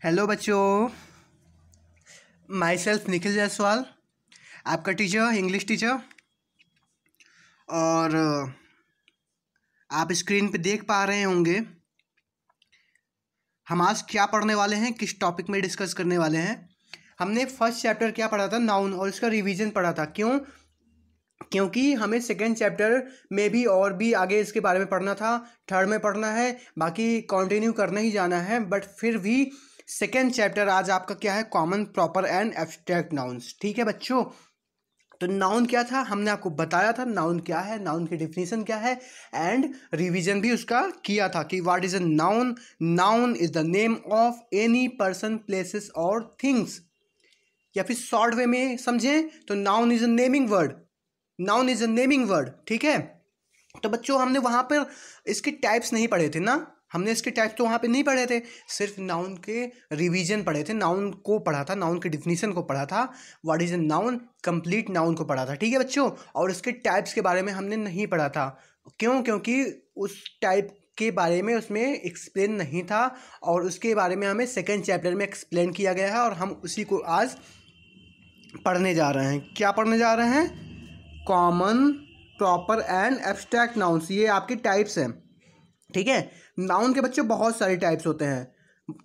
Hello बच्चों, my self Nikhil Jaiswal, आपका teacher, English teacher. और आप स्क्रीन पे देख पा रहे होंगे हम आज क्या पढ़ने वाले हैं, किस टॉपिक में डिस्कस करने वाले हैं। हमने फर्स्ट चैप्टर क्या पढ़ा था, नाउन, और इसका रिवीजन पढ़ा था। क्योंकि हमें सेकेंड चैप्टर में भी और भी आगे इसके बारे में पढ़ना था, थर्ड में पढ़ना है, बाकी कंटिन्यू करना ही जाना है। बट फिर भी सेकेंड चैप्टर आज आपका क्या है, common, proper and abstract nouns. ठीक है बच्चों, तो नाउन क्या था हमने आपको बताया था, नाउन क्या है, नाउन की डिफिनीशन क्या है, एंड रिवीजन भी उसका किया था कि what is a noun. Noun is the name of any person, places और थिंग्स। या फिर शॉर्ट वे में समझें तो noun is a naming word. Noun is a naming word, ठीक है। तो बच्चों हमने वहां पर इसके टाइप्स नहीं पढ़े थे ना, हमने इसके टाइप्स तो वहां पे नहीं पढ़े थे, सिर्फ नाउन के रिवीजन पढ़े थे, नाउन को पढ़ा था, नाउन के डिफिनीशन को पढ़ा था, what is a noun, complete noun को पढ़ा था। ठीक है बच्चों, और इसके टाइप्स के बारे में हमने नहीं पढ़ा था। क्योंकि उस टाइप के बारे में उसमें एक्सप्लेन नहीं था, और उसके बारे में हमें सेकेंड चैप्टर में एक्सप्लेन किया गया है, और हम उसी को आज पढ़ने जा रहे हैं। क्या पढ़ने जा रहे हैं? Common, proper and abstract nouns. ये आपके टाइप्स हैं, ठीक है। नाउन के बच्चे बहुत सारे टाइप्स होते हैं,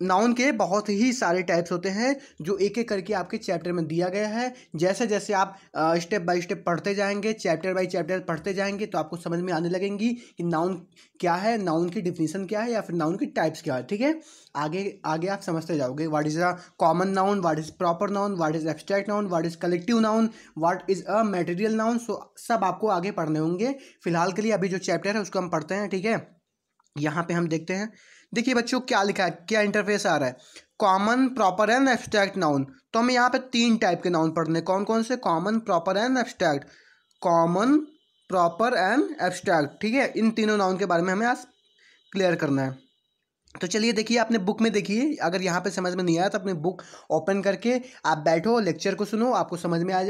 नाउन के बहुत ही सारे टाइप्स होते हैं, जो एक एक करके आपके चैप्टर में दिया गया है। जैसे जैसे आप स्टेप बाय स्टेप पढ़ते जाएंगे, चैप्टर बाय चैप्टर पढ़ते जाएंगे, तो आपको समझ में आने लगेंगी कि नाउन क्या है, नाउन की डिफिनीशन क्या है, या फिर नाउन की टाइप्स क्या है। ठीक है, आगे आगे आप समझते जाओगे what is a common noun, what is proper noun, what is abstract noun, what is collective noun, what is a material noun. So सब आपको आगे पढ़ने होंगे। फिलहाल के लिए अभी जो चैप्टर है उसको हम पढ़ते हैं, ठीक है। यहाँ पे हम देखते हैं, देखिए बच्चों क्या लिखा है, क्या इंटरफेस आ रहा है, common, proper and abstract noun. तो हमें यहाँ पे तीन टाइप के नाउन पढ़ने, कौन कौन से, common, proper and abstract. Common, proper and abstract, ठीक है। इन तीनों नाउन के बारे में हमें आज क्लियर करना है। तो चलिए देखिए, आपने बुक में देखिए, अगर यहाँ पे समझ में नहीं आया तो अपनी बुक ओपन करके आप बैठो, लेक्चर को सुनो, आपको समझ में आ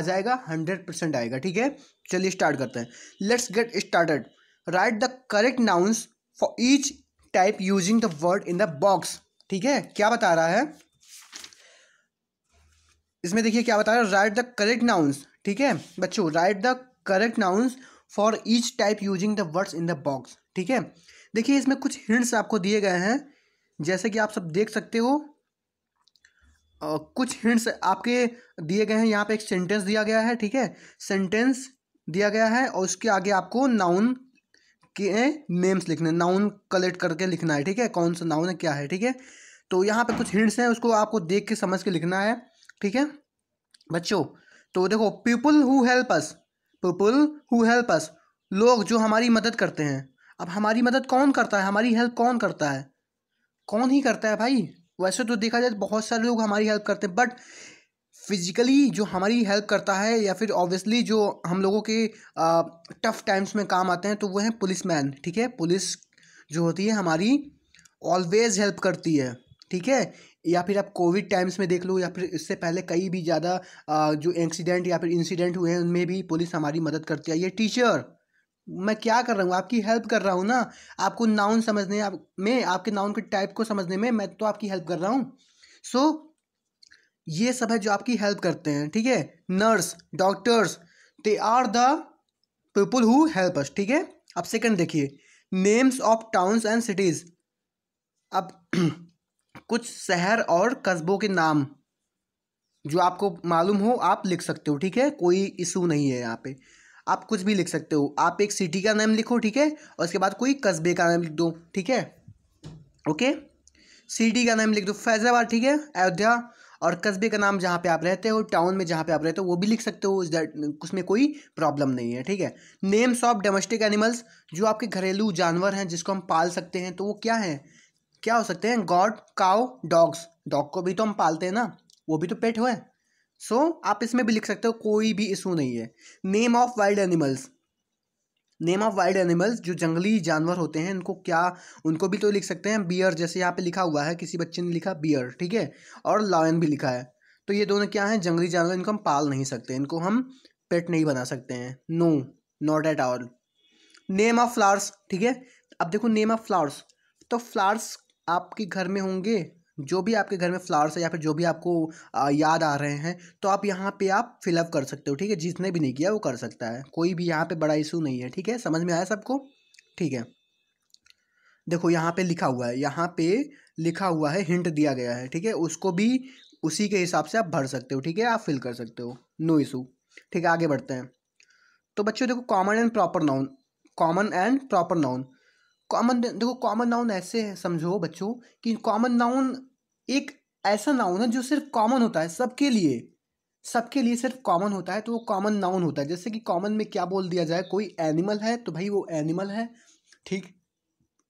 जाएगा, 100% आएगा। ठीक है, चलिए स्टार्ट करते हैं। Let's get started. Right the correct nouns for each type using the word in the box. ठीक है, क्या बता रहा है इसमें, देखिए क्या बता रहा है, राइट द करेक्ट नाउन्स। ठीक है बच्चों, right the correct nouns for each type using the words in the box. ठीक है, देखिए इसमें कुछ हिंट्स आपको दिए गए हैं, जैसे कि आप सब देख सकते हो। कुछ हिंट्स आपके दिए गए हैं, यहाँ पे एक सेंटेंस दिया गया है, ठीक है, सेंटेंस दिया गया है, और उसके आगे आपको नाउन के नेम्स लिखने, नाउन कलेक्ट करके लिखना है, ठीक है, कौन सा नाउन है, क्या है। ठीक है, तो यहाँ पे कुछ हिंट्स हैं, उसको आपको देख के समझ के लिखना है, ठीक है बच्चों। तो देखो, people who help us, people who help अस, लोग जो हमारी मदद करते हैं। अब हमारी मदद कौन करता है, हमारी हेल्प कौन करता है, कौन ही करता है भाई। वैसे तो देखा जाए तो बहुत सारे लोग हमारी हेल्प करते हैं, बट फिजिकली जो हमारी हेल्प करता है, या फिर ऑब्वियसली जो हम लोगों के टफ टाइम्स में काम आते हैं, तो वो है पुलिसमैन। ठीक है, पुलिस जो होती है हमारी ऑलवेज हेल्प करती है, ठीक है। या फिर आप कोविड टाइम्स में देख लो, या फिर इससे पहले कई भी ज़्यादा जो एक्सीडेंट या फिर इंसिडेंट हुए हैं, उनमें भी पुलिस हमारी मदद करती है। ये टीचर, मैं क्या कर रहा हूँ, आपकी हेल्प कर रहा हूँ ना, आपको नाउन समझने में, आपके नाउन के टाइप को समझने में मैं तो आपकी हेल्प कर रहा हूँ। सो ये सब है जो आपकी हेल्प करते हैं, ठीक है। Nurse, doctors, they are the people who help us. ठीक है, अब सेकंड देखिए, names of towns and cities. अब कुछ शहर और कस्बों के नाम जो आपको मालूम हो आप लिख सकते हो, ठीक है, कोई इशू नहीं है यहाँ पे, आप कुछ भी लिख सकते हो। आप एक सिटी का नाम लिखो, ठीक है, और उसके बाद कोई कस्बे का नाम लिख दो, ठीक है, ओके। सिटी का नाम लिख दो फैजाबाद, ठीक है, अयोध्या, और कस्बे का नाम जहाँ पे आप रहते हो, टाउन में जहाँ पे आप रहते हो, वो भी लिख सकते हो, उसमें कोई प्रॉब्लम नहीं है, ठीक है। नेम्स ऑफ डोमेस्टिक एनिमल्स, जो आपके घरेलू जानवर हैं जिसको हम पाल सकते हैं, तो वो क्या है, क्या हो सकते हैं, गॉड, काउ, डॉग्स, डॉग को भी तो हम पालते हैं ना, वो भी तो पेट हुए। सो आप इसमें भी लिख सकते हो, कोई भी इशू नहीं है। Name of wild animals, name of wild animals, जो जंगली जानवर होते हैं उनको क्या, उनको भी तो लिख सकते हैं। बियर, जैसे यहाँ पे लिखा हुआ है, किसी बच्चे ने लिखा बियर, ठीक है, और लायन भी लिखा है, तो ये दोनों क्या हैं, जंगली जानवर, इनको हम पाल नहीं सकते, इनको हम पेट नहीं बना सकते हैं, no, not at all. Name of flowers, ठीक है, अब देखो नेम ऑफ फ्लावर्स, तो फ्लावर्स आपके घर में होंगे, जो भी आपके घर में फ्लावर्स है या फिर जो भी आपको याद आ रहे हैं, तो आप यहाँ पे आप फिलअप कर सकते हो, ठीक है। जिसने भी नहीं किया वो कर सकता है, कोई भी यहाँ पे बड़ा इशू नहीं है, ठीक है। समझ में आया सबको? ठीक है। देखो यहाँ पे लिखा हुआ है, यहाँ पे लिखा हुआ है, हिंट दिया गया है, ठीक है। उसको भी उसी के हिसाब से आप भर सकते हो, ठीक है। आप फिल कर सकते हो, नो इशू। ठीक है, आगे बढ़ते हैं। तो बच्चों देखो, common and proper noun, common and proper noun. Common, देखो कॉमन नाउन ऐसे है, समझो बच्चों कि कॉमन नाउन एक ऐसा नाउन है जो सिर्फ कॉमन होता है सबके लिए, सबके लिए सिर्फ कॉमन होता है, तो वो कॉमन नाउन होता है। जैसे कि कॉमन में क्या बोल दिया जाए, कोई एनिमल है तो भाई वो एनिमल है, ठीक।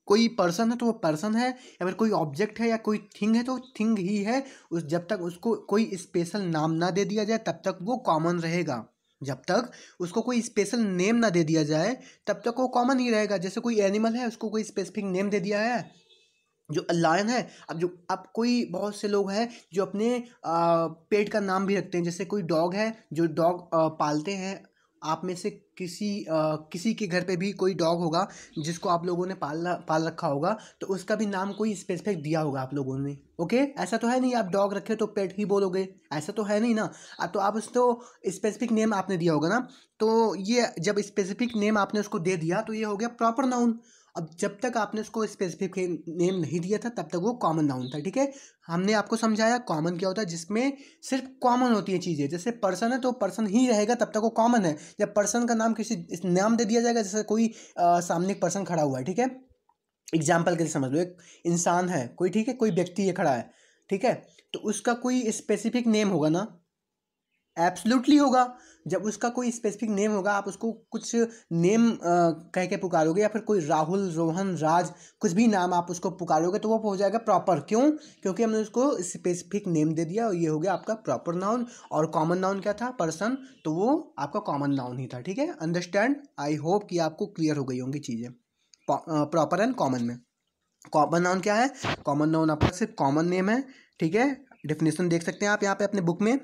कोई पर्सन है तो वो पर्सन है, या फिर कोई ऑब्जेक्ट है या कोई थिंग है तो थिंग ही है। उस जब तक उसको कोई स्पेशल नाम ना दे दिया जाए तब तक वो कॉमन रहेगा। जब तक उसको कोई स्पेशल नेम ना दे दिया जाए तब तक वो कॉमन ही रहेगा। जैसे कोई एनिमल है, उसको कोई स्पेसिफिक नेम दे दिया है, जो लायन है। अब कोई बहुत से लोग हैं जो अपने पेट का नाम भी रखते हैं। जैसे कोई डॉग है, जो डॉग पालते हैं, आप में से किसी के घर पे भी कोई डॉग होगा जिसको आप लोगों ने पाल रखा होगा, तो उसका भी नाम कोई स्पेसिफिक दिया होगा आप लोगों ने, ओके। ऐसा तो है नहीं आप डॉग रखे तो पेट ही बोलोगे, ऐसा तो है नहीं ना। तो आप उसको स्पेसिफिक नेम आपने दिया होगा ना। तो ये जब स्पेसिफिक नेम आपने उसको दे दिया तो ये हो गया प्रॉपर नाउन। अब जब तक आपने उसको स्पेसिफिक नेम नहीं दिया था तब तक वो कॉमन नाउन था, ठीक है। हमने आपको समझाया कॉमन क्या होता है, जिसमें सिर्फ कॉमन होती है चीज़ें। जैसे पर्सन है तो पर्सन ही रहेगा तब तक वो कॉमन है। जब पर्सन का नाम किसी नाम दे दिया जाएगा, जैसे कोई सामने एक पर्सन खड़ा हुआ है, ठीक है, एग्जाम्पल के लिए समझ लो, एक इंसान है कोई, ठीक है, कोई व्यक्ति है खड़ा है, ठीक है, तो उसका कोई स्पेसिफिक नेम होगा ना, एब्सोल्युटली होगा। जब उसका कोई स्पेसिफिक नेम होगा, आप उसको कुछ नेम कह के पुकारोगे, या फिर कोई राहुल, रोहन, राज, कुछ भी नाम आप उसको पुकारोगे तो वो हो जाएगा प्रॉपर। क्यों? क्योंकि हमने उसको स्पेसिफिक नेम दे दिया और ये हो गया आपका प्रॉपर नाउन। और कॉमन नाउन क्या था? पर्सन, तो वो आपका कॉमन नाउन ही था, ठीक है। अंडरस्टैंड? आई होप कि आपको क्लियर हो गई होंगी चीज़ें प्रॉपर एंड कॉमन में। कॉमन नाउन क्या है? कॉमन नाउन आपका सिर्फ कॉमन नेम है, ठीक है। डेफिनेशन देख सकते हैं आप यहाँ पे अपने बुक में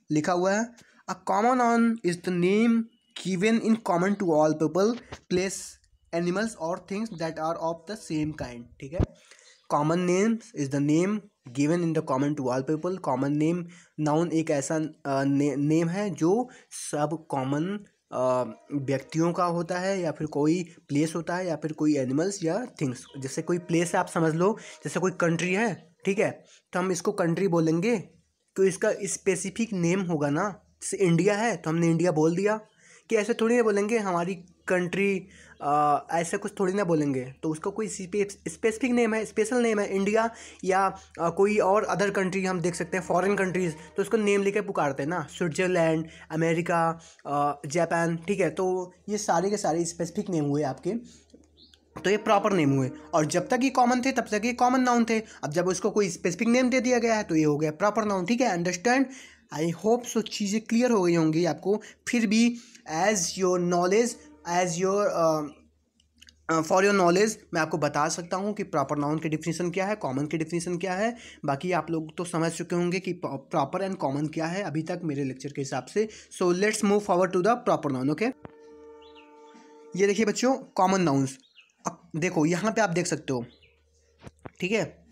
लिखा हुआ है, a common noun is the name given in common to all people, place, animals और things that are of the same kind, ठीक है। Common names is the name given in the common to all people. Common name, noun एक ऐसा name है जो सब common व्यक्तियों का होता है, या फिर कोई प्लेस होता है, या फिर कोई एनिमल्स या थिंग्स। जैसे कोई प्लेस है, आप समझ लो, जैसे कोई कंट्री है, ठीक है, तो हम इसको कंट्री बोलेंगे तो इसका स्पेसिफिक नेम होगा ना। जैसे इंडिया है तो हमने इंडिया बोल दिया, कि ऐसे थोड़ी ना बोलेंगे हमारी कंट्री, ऐसे कुछ थोड़ी ना बोलेंगे। तो उसका कोई स्पेसिफिक नेम है, स्पेशल नेम है इंडिया, या कोई और अदर कंट्री हम देख सकते हैं, फॉरेन कंट्रीज़, तो उसको नेम लेके पुकारते हैं ना, स्विट्ज़रलैंड, अमेरिका, जापान, ठीक है। तो ये सारे के सारे स्पेसिफिक नेम हुए आपके, तो ये प्रॉपर नेम हुए। और जब तक ये कॉमन थे तब तक ये कॉमन नाउन थे। अब जब उसको कोई स्पेसिफिक नेम दे दिया गया है तो ये हो गया प्रॉपर नाउन, ठीक है। अंडरस्टैंड? आई होप सो चीज़ें क्लियर हो गई होंगी आपको। फिर भी as your knowledge, as your for your knowledge मैं आपको बता सकता हूँ कि प्रॉपर नाउन की डिफिनीशन क्या है, कॉमन की डिफिनीशन क्या है। बाकी आप लोग तो समझ चुके होंगे कि प्रॉपर एंड कॉमन क्या है अभी तक मेरे लेक्चर के हिसाब से। So let's move forward to the proper noun, okay. ये देखिए बच्चों, कॉमन नाउन्स। अब देखो यहाँ पे आप देख सकते हो, ठीक है,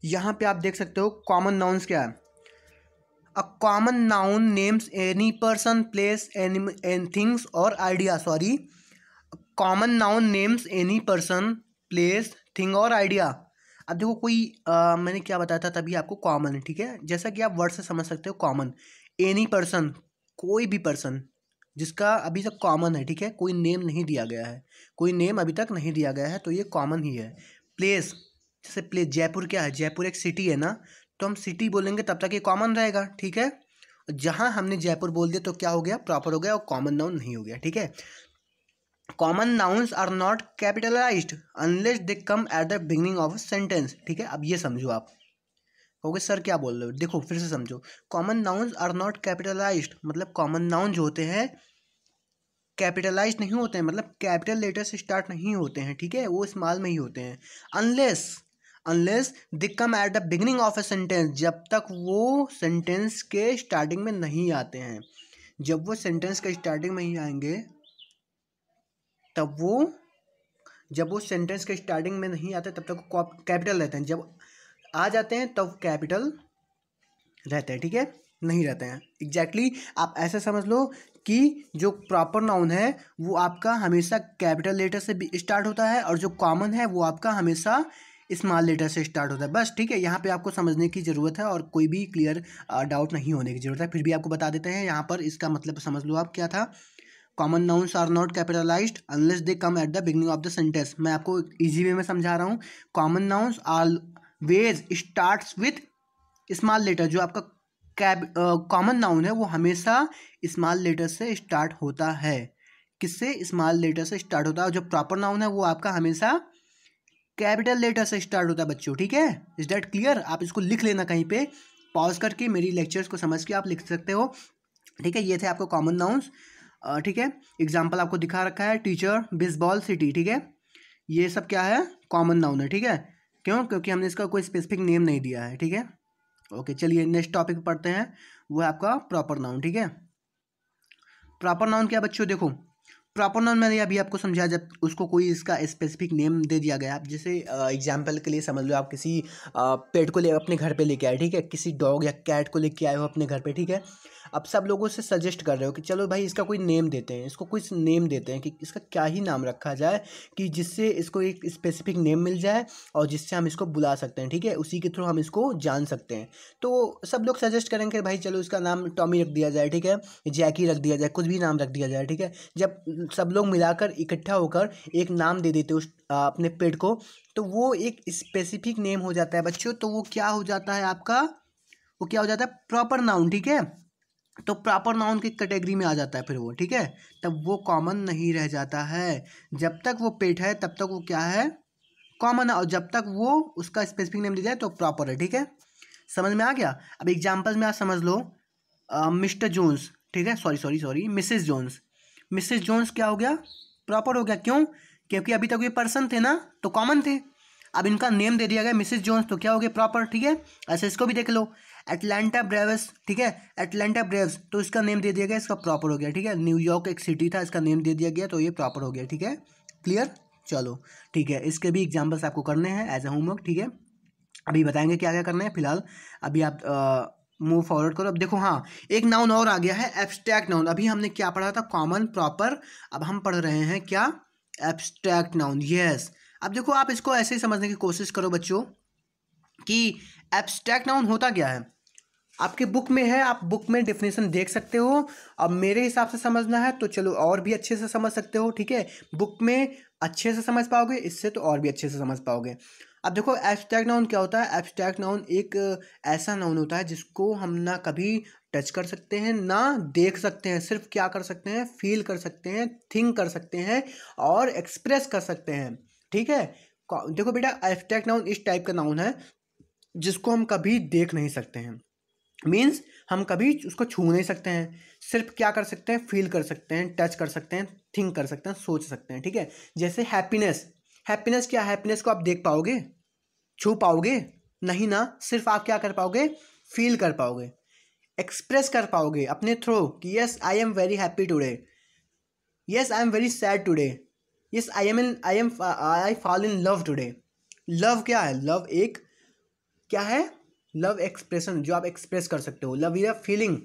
यहाँ पे आप देख सकते हो कॉमन नाउन्स क्या है। A common noun names any person, place, any things और idea, sorry, common noun names any person, place, thing और आइडिया। अब देखो कोई मैंने क्या बताया था तभी आपको, कॉमन है, ठीक है। जैसा कि आप वर्ड से समझ सकते हो, कॉमन, एनी पर्सन, कोई भी पर्सन जिसका अभी तक कॉमन है, ठीक है, कोई नेम नहीं दिया गया है, कोई नेम अभी तक नहीं दिया गया है, तो ये कॉमन ही है। प्लेस, जैसे प्लेस, जयपुर क्या है? जयपुर एक सिटी है ना, तो हम सिटी बोलेंगे तब तक ये कॉमन रहेगा, ठीक है। जहाँ हमने जयपुर बोल दिया तो क्या हो गया? प्रॉपर हो गया और कॉमन नाउन नहीं हो गया, ठीक है। Common nouns are not capitalised unless they come at the beginning of a sentence, ठीक है। अब ये समझो आप कहोगे सर क्या बोल रहे हो, देखो फिर से समझो। Common nouns are not capitalised, मतलब कॉमन नाउन जो होते हैं कैपिटलाइज नहीं होते हैं, मतलब कैपिटल लेटर से स्टार्ट नहीं होते हैं, ठीक है, वो स्मॉल में ही होते हैं। Unless, unless they come at the beginning of a sentence, जब तक वो सेंटेंस के स्टार्टिंग में नहीं आते हैं। जब वो सेंटेंस के स्टार्टिंग में ही आएंगे तब वो, जब वो सेंटेंस के स्टार्टिंग में नहीं आते तब तक कैपिटल रहते हैं। जब आ जाते हैं तब कैपिटल रहते हैं, ठीक है, नहीं रहते हैं। एग्जैक्टली आप ऐसा समझ लो कि जो प्रॉपर नाउन है वो आपका हमेशा कैपिटल लेटर से भी स्टार्ट होता है और जो कॉमन है वो आपका हमेशा स्मॉल लेटर से स्टार्ट होता है। बस ठीक है, यहाँ पे आपको समझने की ज़रूरत है और कोई भी क्लियर डाउट नहीं होने की ज़रूरत है। फिर भी आपको बता देते हैं यहाँ पर, इसका मतलब समझ लो आप क्या था। Common nouns are not capitalised unless they come at the beginning of the sentence. मैं आपको इजी वे में समझा रहा हूँ। Common nouns always starts with small letter. जो आपका कॉमन नाउन है वो हमेशा स्मॉल लेटर से स्टार्ट होता है। किससे? स्मॉल लेटर से स्टार्ट होता है। जो प्रॉपर नाउन है वो आपका हमेशा कैपिटल लेटर से स्टार्ट होता है बच्चों, ठीक है। Is that clear? आप इसको लिख लेना कहीं पे, पॉज करके मेरी लेक्चर्स को समझ के आप लिख सकते हो, ठीक है। ये थे आपको कॉमन नाउन्स, ठीक है। एग्जाम्पल आपको दिखा रखा है, टीचर, बेसबॉल, सिटी, ठीक है। ये सब क्या है? कॉमन नाउन है, ठीक है। क्यों? क्योंकि हमने इसका कोई स्पेसिफिक नेम नहीं दिया है, ठीक है। ओके, चलिए नेक्स्ट टॉपिक पढ़ते हैं, वो है आपका प्रॉपर नाउन, ठीक है। प्रॉपर नाउन क्या बच्चों? देखो, प्रॉपर नाउन मैंने अभी आपको समझाया, जब उसको कोई इसका स्पेसिफिक नेम दे दिया गया। आप जैसे एग्जाम्पल के लिए समझ लो, आप किसी पेट को ले अपने घर पे लेके आए, ठीक है, किसी डॉग या कैट को लेके आए हो अपने घर पे, ठीक है। अब सब लोगों से सजेस्ट कर रहे हो कि चलो भाई इसका कोई नेम देते हैं, इसको कुछ नेम देते हैं कि इसका क्या ही नाम रखा जाए कि जिससे इसको एक स्पेसिफिक नेम मिल जाए और जिससे हम इसको बुला सकते हैं, ठीक है, उसी के थ्रू हम इसको जान सकते हैं। तो सब लोग सजेस्ट करेंगे भाई चलो इसका नाम टॉमी रख दिया जाए, ठीक है, जैकी रख दिया जाए, कुछ भी नाम रख दिया जाए, ठीक है। जब सब लोग मिलाकर इकट्ठा होकर एक नाम दे देते उस अपने पेट को, तो वो एक स्पेसिफिक नेम हो जाता है बच्चों। तो वो क्या हो जाता है आपका? वो क्या हो जाता है? प्रॉपर नाउन, ठीक है। तो प्रॉपर नाउन की कैटेगरी में आ जाता है फिर वो, ठीक है। तब वो कॉमन नहीं रह जाता है। जब तक वो पेट है तब तक वो क्या है? कॉमन है, और जब तक वो उसका स्पेसिफिक नेम दिया जाए तो प्रॉपर है, ठीक है। समझ में आ गया? अब एग्जाम्पल्स में आप समझ लो, मिस्टर जोन्स, ठीक है, sorry Mrs Jones. Mrs Jones क्या हो गया? प्रॉपर हो गया। क्यों? क्योंकि अभी तक ये पर्सन थे ना, तो कॉमन थे। अब इनका नेम दे दिया गया मिसेस जोन्स, तो क्या हो गया? प्रॉपर, ठीक है। ऐसे इसको भी देख लो, एटलांटा ब्रेव्स, ठीक है, एटलांटा ब्रेव्स, तो इसका नेम दे दिया गया, इसका प्रॉपर हो गया, ठीक है। न्यूयॉर्क एक सिटी था, इसका नेम दे दिया गया, तो ये प्रॉपर हो गया, ठीक है। क्लियर? चलो ठीक है, इसके भी एग्जाम्पल्स आपको करने हैं एज ए होमवर्क, ठीक है। अभी बताएंगे क्या क्या करना है फिलहाल। अभी आप मूव फॉरवर्ड करो। अब देखो, हाँ, एक नाउन और आ गया है, एब्स्ट्रैक्ट नाउन। अभी हमने क्या पढ़ा था? Common, proper. अब हम पढ़ रहे हैं क्या? Abstract noun. यस। अब देखो, आप इसको ऐसे ही समझने की कोशिश करो बच्चों कि एब्स्ट्रैक्ट नाउन होता क्या है। आपके बुक में है, आप बुक में डेफिनेशन देख सकते हो। अब मेरे हिसाब से समझना है तो चलो और भी अच्छे से समझ सकते हो, ठीक है। बुक में अच्छे से समझ पाओगे, इससे तो और भी अच्छे से समझ पाओगे। अब देखो, एब्स्ट्रैक्ट नाउन क्या होता है? एब्स्ट्रैक्ट नाउन एक ऐसा नाउन होता है जिसको हम ना कभी टच कर सकते हैं ना देख सकते हैं। सिर्फ क्या कर सकते हैं? फील कर सकते हैं, थिंक कर सकते हैं और एक्सप्रेस कर सकते हैं, ठीक है। देखो बेटा, एब्स्ट्रैक्ट नाउन इस टाइप का नाउन है जिसको हम कभी देख नहीं सकते हैं। मीन्स हम कभी उसको छू नहीं सकते हैं। सिर्फ क्या कर सकते हैं? फील कर सकते हैं, टच कर सकते हैं, थिंक कर सकते हैं, सोच सकते हैं, ठीक है। जैसे हैप्पीनेस। हैप्पीनेस क्या? हैप्पीनेस को आप देख पाओगे, छू पाओगे? नहीं ना। सिर्फ आप क्या कर पाओगे? फील कर पाओगे, एक्सप्रेस कर पाओगे अपने थ्रू कि yes I am very happy today, yes I am very sad today, yes I fall in love today. Love क्या है? लव एक क्या है? लव एक्सप्रेशन, जो आप एक्सप्रेस कर सकते हो। Love is a feeling.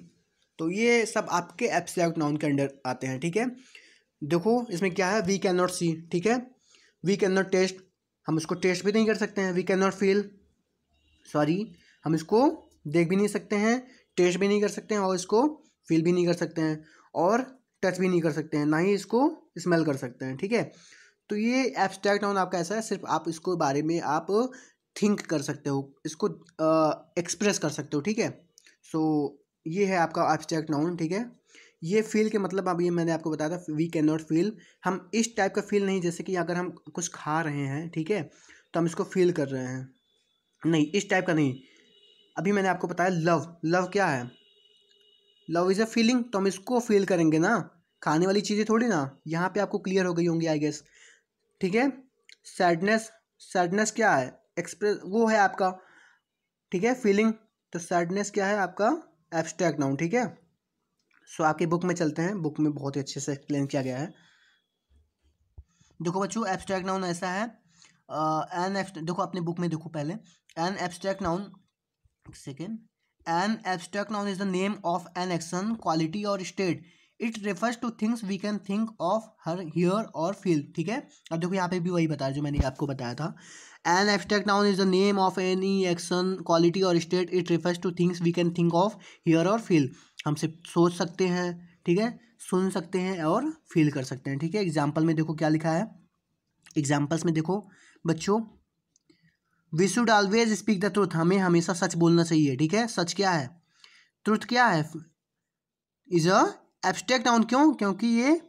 तो ये सब आपके एब्स्ट्रैक्ट नाउन के अंडर आते हैं, ठीक है। देखो इसमें क्या है? वी कैन नॉट सी, ठीक है, वी कैन नॉट टेस्ट, हम उसको टेस्ट भी नहीं कर सकते हैं। We can not feel, sorry, हम इसको देख भी नहीं सकते हैं, टेस्ट भी नहीं कर सकते हैं और इसको फील भी नहीं कर सकते हैं और टच भी नहीं कर सकते हैं, ना ही इसको स्मेल कर सकते हैं, ठीक है। तो ये एब्स्ट्रैक्ट नाउन आपका ऐसा है, सिर्फ आप इसको बारे में आप थिंक कर सकते हो, इसको एक्सप्रेस कर सकते हो, ठीक है। सो ये है आपका एब्स्ट्रैक्ट नाउन, ठीक है। ये फील के मतलब, अब ये मैंने आपको बताया था, वी कैन नॉट फील। हम इस टाइप का फील नहीं, जैसे कि अगर हम कुछ खा रहे हैं, ठीक है, तो हम इसको फील कर रहे हैं, नहीं, इस टाइप का नहीं। अभी मैंने आपको बताया लव। लव क्या है? लव इज़ अ फीलिंग, तो हम इसको फील करेंगे ना, खाने वाली चीज़ें थोड़ी ना। यहाँ पे आपको क्लियर हो गई होंगी आई गेस, ठीक है। सैडनेस। सैडनेस क्या है? एक्सप्रेस, वो है आपका, ठीक है, फीलिंग। तो सैडनेस क्या है आपका? एब्स्ट्रैक्ट नाउन, ठीक है। सो आपकी बुक में चलते हैं, बुक में बहुत ही अच्छे से एक्सप्लेन किया गया है। देखो बच्चों, एब्स्ट्रैक्ट नाउन ऐसा है, देखो अपने बुक में देखो पहले, an abstract noun, second, an abstract noun is the name of an action, quality और state, it refers to things we can think of, hear, hear और फील। ठीक है, अब देखो यहाँ पे भी वही बताया जो मैंने आपको बताया था। An abstract noun is the name of any action, quality और state, it refers to things we can think of, hear और फील। हम सिर्फ सोच सकते हैं, ठीक है, सुन सकते हैं और फील कर सकते हैं। ठीक है, एग्जाम्पल में देखो क्या लिखा है, एग्जाम्पल्स में देखो बच्चों, we should always speak the truth, हमें हमेशा सच बोलना चाहिए। ठीक है, सच क्या है, ट्रूथ क्या है, इज अ एब्स्ट्रैक्ट नाउन। क्यों, क्योंकि ये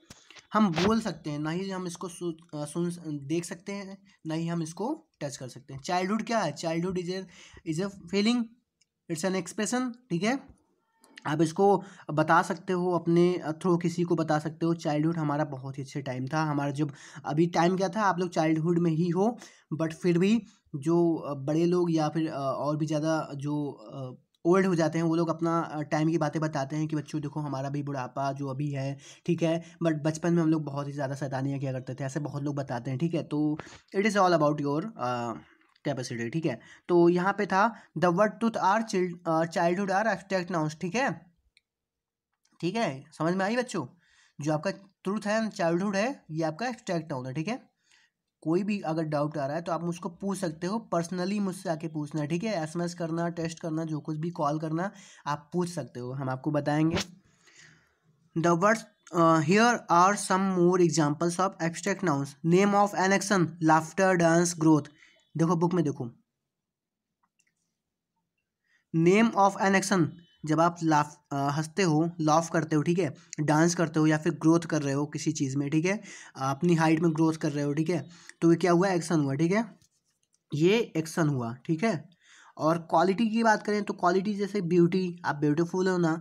हम बोल सकते हैं, ना ही हम इसको सुन देख सकते हैं, ना ही हम इसको टच कर सकते हैं। चाइल्डहुड क्या है, childhood is a feeling, it's an expression. ठीक है, आप इसको बता सकते हो अपने थ्रू, किसी को बता सकते हो। चाइल्डहुड हमारा बहुत ही अच्छा टाइम था, हमारा जब अभी टाइम क्या था, आप लोग चाइल्डहुड में ही हो, बट फिर भी जो बड़े लोग या फिर और भी ज़्यादा जो ओल्ड हो जाते हैं वो लोग अपना टाइम की बातें बताते हैं कि बच्चों देखो हमारा भी बुढ़ापा जो अभी है, ठीक है, बट बचपन में हम लोग बहुत ही ज़्यादा शैतानियाँ किया करते थे, ऐसे बहुत लोग बताते हैं। ठीक है, तो it is all about your capacity. ठीक है, तो यहाँ पे था the word truth or childhood are abstract nouns. ठीक है, ठीक है, समझ में आई बच्चों, जो आपका ट्रूथ है, चाइल्डहुड है, ये आपका एब्स्ट्रैक्ट नाउन है। ठीक है, कोई भी अगर डाउट आ रहा है तो आप मुझको पूछ सकते हो, पर्सनली मुझसे आके पूछना है। ठीक है, एसएमएस करना, टेस्ट करना, जो कुछ भी कॉल करना, आप पूछ सकते हो, हम आपको बताएंगे। The words here are some more examples of abstract nouns, name of an action, laughter, dance, growth. देखो बुक में देखो, नेम ऑफ एन एक्शन, जब आप हंसते हो, लाफ करते हो, ठीक है, डांस करते हो या फिर ग्रोथ कर रहे हो किसी चीज़ में, ठीक है, अपनी हाइट में ग्रोथ कर रहे हो, ठीक है, तो ये क्या हुआ, एक्शन हुआ। ठीक है, ये एक्शन हुआ। ठीक है, और क्वालिटी की बात करें तो क्वालिटी जैसे ब्यूटी, आप ब्यूटीफुल हो ना,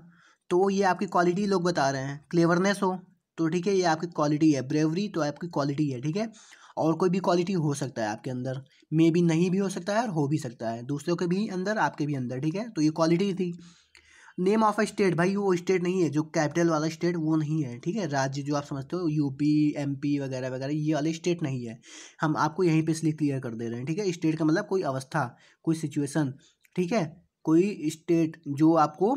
तो ये आपकी क्वालिटी लोग बता रहे हैं। क्लेवरनेस हो तो ठीक है, ये आपकी क्वालिटी है। ब्रेवरी तो आपकी क्वालिटी है। ठीक है, और कोई भी क्वालिटी हो सकता है आपके अंदर, मे भी नहीं भी हो सकता है और हो भी सकता है, दूसरों के भी अंदर, आपके भी अंदर। ठीक है, तो ये क्वालिटी थी। नेम ऑफ अ स्टेट, भाई वो स्टेट नहीं है जो कैपिटल वाला स्टेट, वो नहीं है। ठीक है, राज्य जो आप समझते हो यूपी, एमपी वगैरह वगैरह, ये वाले स्टेट नहीं है, हम आपको यहीं पे इसलिए क्लियर कर दे रहे हैं। ठीक है, स्टेट का मतलब कोई अवस्था, कोई सिचुएशन। ठीक है, कोई स्टेट जो आपको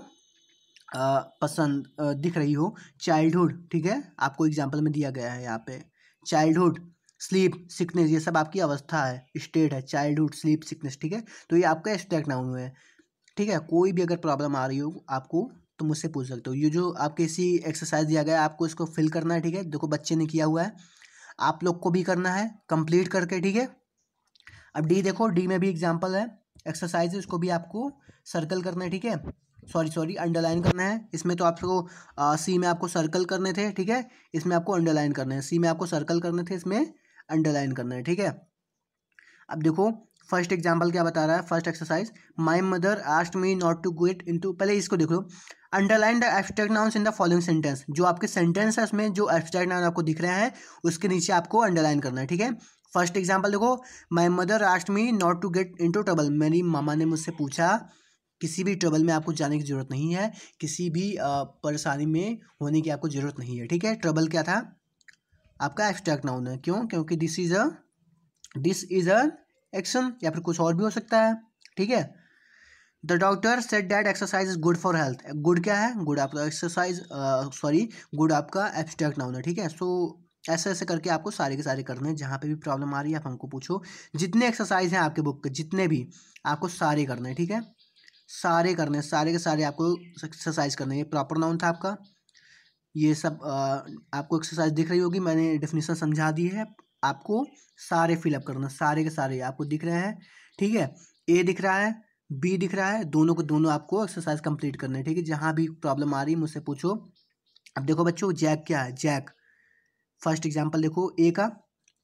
पसंद दिख रही हो। चाइल्डहुड, ठीक है, आपको एग्जाम्पल में दिया गया है यहाँ पे, चाइल्डहुड, स्लीप, सिकनेस, ये सब आपकी अवस्था है, स्टेट है, चाइल्डहुड, स्लीप, सिकनेस। ठीक है, तो ये आपका एब्स्ट्रैक्ट नाउन है। ठीक है, कोई भी अगर प्रॉब्लम आ रही हो आपको तो मुझसे पूछ सकते हो। ये जो आपके इसी एक्सरसाइज दिया गया है, आपको इसको फिल करना है। ठीक है, देखो बच्चे ने किया हुआ है, आप लोग को भी करना है कंप्लीट करके। ठीक है, अब डी देखो, डी में भी एग्जाम्पल है, एक्सरसाइज है, उसको भी आपको सर्कल करना है। ठीक है, सॉरी अंडरलाइन करना है। इसमें तो आपको सी में आपको सर्कल करने थे, ठीक है, इसमें आपको अंडरलाइन करना है। सी में आपको सर्कल करने थे, इसमें अंडरलाइन करना है। ठीक है, अब देखो फर्स्ट एग्जाम्पल क्या बता रहा है, first exercise, my mother asked me not to get into, पहले इसको देख लो, underline the abstract nouns in the following sentence, जो आपके सेंटेंस है उसमें जो एब्स्ट्रैक्ट नाउन आपको दिख रहे हैं उसके नीचे आपको अंडरलाइन करना है। ठीक है, फर्स्ट एग्जाम्पल देखो, my mother asked me not to get into trouble, मेरी मामा ने मुझसे पूछा, किसी भी ट्रबल में आपको जाने की जरूरत नहीं है, किसी भी परेशानी में होने की आपको जरूरत नहीं है। ठीक है, ट्रबल क्या था, आपका एब्स्ट्रैक्ट नाउन है। क्यों, क्योंकि दिस इज अ एक्शन, या फिर कुछ और भी हो सकता है। ठीक है, the doctor said that exercise is good for health, good क्या है, गुड आपका एक्सरसाइज, गुड आपका एब्स्ट्रैक्ट नाउन है। ठीक है, सो ऐसे ऐसे करके आपको सारे के सारे करने हैं, जहाँ पे भी प्रॉब्लम आ रही है आप हमको पूछो। जितने एक्सरसाइज हैं आपके बुक के, जितने भी, आपको सारे करने हैं। ठीक है, सारे करने, सारे के सारे आपको एक्सरसाइज करने हैं। ये प्रॉपर नाउन था आपका, ये सब आपको एक्सरसाइज दिख रही होगी, मैंने डेफिनेशन समझा दी है, आपको सारे फिलअप करना, सारे के सारे आपको दिख रहे हैं। ठीक है, ए दिख रहा है, बी दिख रहा है, दोनों को दोनों आपको एक्सरसाइज कंप्लीट करना है। ठीक है, जहाँ भी प्रॉब्लम आ रही है मुझसे पूछो। अब देखो बच्चों, जैक क्या है, जैक, फर्स्ट एग्जाम्पल देखो ए का,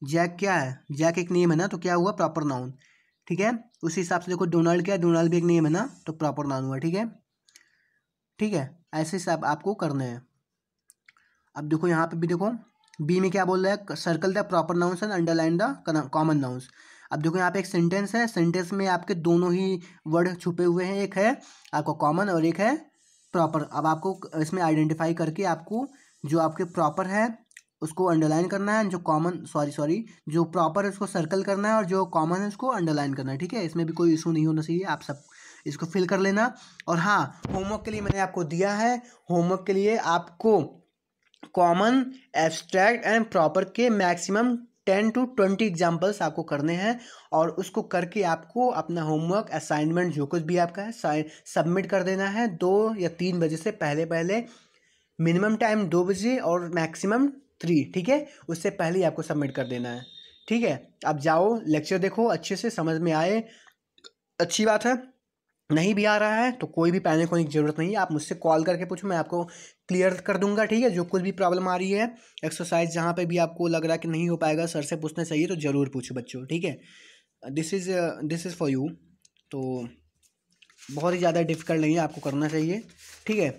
जैक क्या है, जैक एक नेम है ना, तो क्या हुआ, प्रॉपर नाउन। ठीक है, उसी हिसाब से देखो डोनाल्ड क्या है, डोनाल्ड भी एक नेम है ना, तो प्रॉपर नाउन हुआ। ठीक है, ठीक है, ऐसे सब आपको करने हैं। अब देखो यहाँ पे भी देखो, बी में क्या बोल रहा है, circle the proper nouns and underline the common nouns. अब देखो यहाँ पे एक सेंटेंस है, सेंटेंस में आपके दोनों ही वर्ड छुपे हुए हैं, एक है आपका कॉमन और एक है प्रॉपर। अब आपको इसमें आइडेंटिफाई करके आपको जो आपके प्रॉपर है उसको अंडरलाइन करना है, जो कॉमन सॉरी जो प्रॉपर है उसको सर्कल करना है और जो कॉमन है उसको अंडरलाइन करना है। ठीक है, इसमें भी कोई इशू नहीं होना चाहिए, आप सब इसको फिल कर लेना। और हाँ, होमवर्क के लिए मैंने आपको दिया है, होमवर्क के लिए आपको कॉमन, एब्स्ट्रैक्ट एंड प्रॉपर के मैक्सिमम 10 to 20 एग्जाम्पल्स आपको करने हैं और उसको करके आपको अपना होमवर्क असाइनमेंट जो कुछ भी आपका है सबमिट कर देना है 2 या 3 बजे से पहले पहले। मिनिमम टाइम 2 बजे और मैक्सिमम 3, ठीक है, उससे पहले ही आपको सबमिट कर देना है। ठीक है, अब जाओ लेक्चर देखो, अच्छे से समझ में आए, अच्छी बात है। नहीं भी आ रहा है तो कोई भी पैनिक होने की ज़रूरत नहीं है, आप मुझसे कॉल करके पूछो, मैं आपको क्लियर कर दूंगा। ठीक है, जो कुछ भी प्रॉब्लम आ रही है, एक्सरसाइज जहाँ पे भी आपको लग रहा है कि नहीं हो पाएगा, सर से पूछना चाहिए तो ज़रूर पूछो बच्चों। ठीक है, दिस इज़ फॉर यू। तो बहुत ही ज़्यादा डिफिकल्ट नहीं है, आपको करना चाहिए। ठीक है,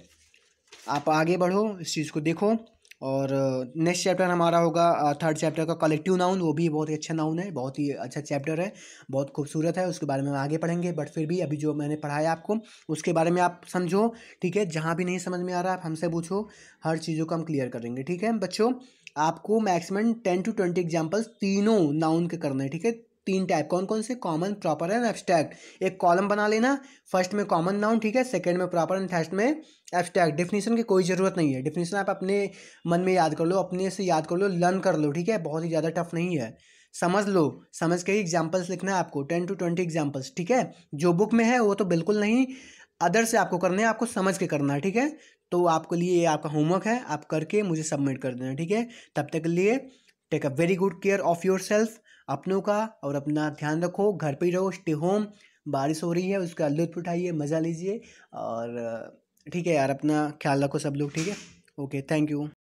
आप आगे बढ़ो, इस चीज़ को देखो। और नेक्स्ट चैप्टर हमारा होगा 3rd चैप्टर का कलेक्टिव नाउन। वो भी बहुत ही अच्छा नाउन है, बहुत ही अच्छा चैप्टर है, बहुत खूबसूरत है, उसके बारे में हम आगे पढ़ेंगे। बट फिर भी अभी जो मैंने पढ़ाया आपको उसके बारे में आप समझो। ठीक है, जहाँ भी नहीं समझ में आ रहा आप हमसे पूछो, हर चीज़ों को हम क्लियर कर देंगे। ठीक है बच्चों, आपको मैक्सिमम 10 to 20 एग्जाम्पल्स तीनों नाउन के करने हैं। ठीक है, 3 टाइप, कौन कौन से, कॉमन, प्रॉपर एंड एब्स्ट्रैक्ट। एक कॉलम बना लेना, फर्स्ट में कॉमन नाउन, ठीक है, सेकंड में प्रॉपर एंड थर्ड में एब्स्ट्रैक्ट। डेफिनेशन की कोई ज़रूरत नहीं है, डेफिनेशन आप अपने मन में याद कर लो, अपने से याद कर लो, लर्न कर लो। ठीक है, बहुत ही ज़्यादा टफ नहीं है, समझ लो, समझ के ही एग्जाम्पल्स लिखना है आपको, 10 to 20 एग्जाम्पल्स। ठीक है, जो बुक में है वो तो बिल्कुल नहीं, अदर से आपको करने हैं, आपको समझ के करना है। ठीक है, तो आपके लिए ये आपका होमवर्क है, आप करके मुझे सबमिट कर देना। ठीक है, तब तक के लिए take a very good care of yourself, अपनों का, और अपना ध्यान रखो, घर पे ही रहो, स्टे होम। बारिश हो रही है, उसका लुत्फ़ उठाइए, मज़ा लीजिए। और ठीक है यार, अपना ख्याल रखो सब लोग। ठीक है, ओके, थैंक यू।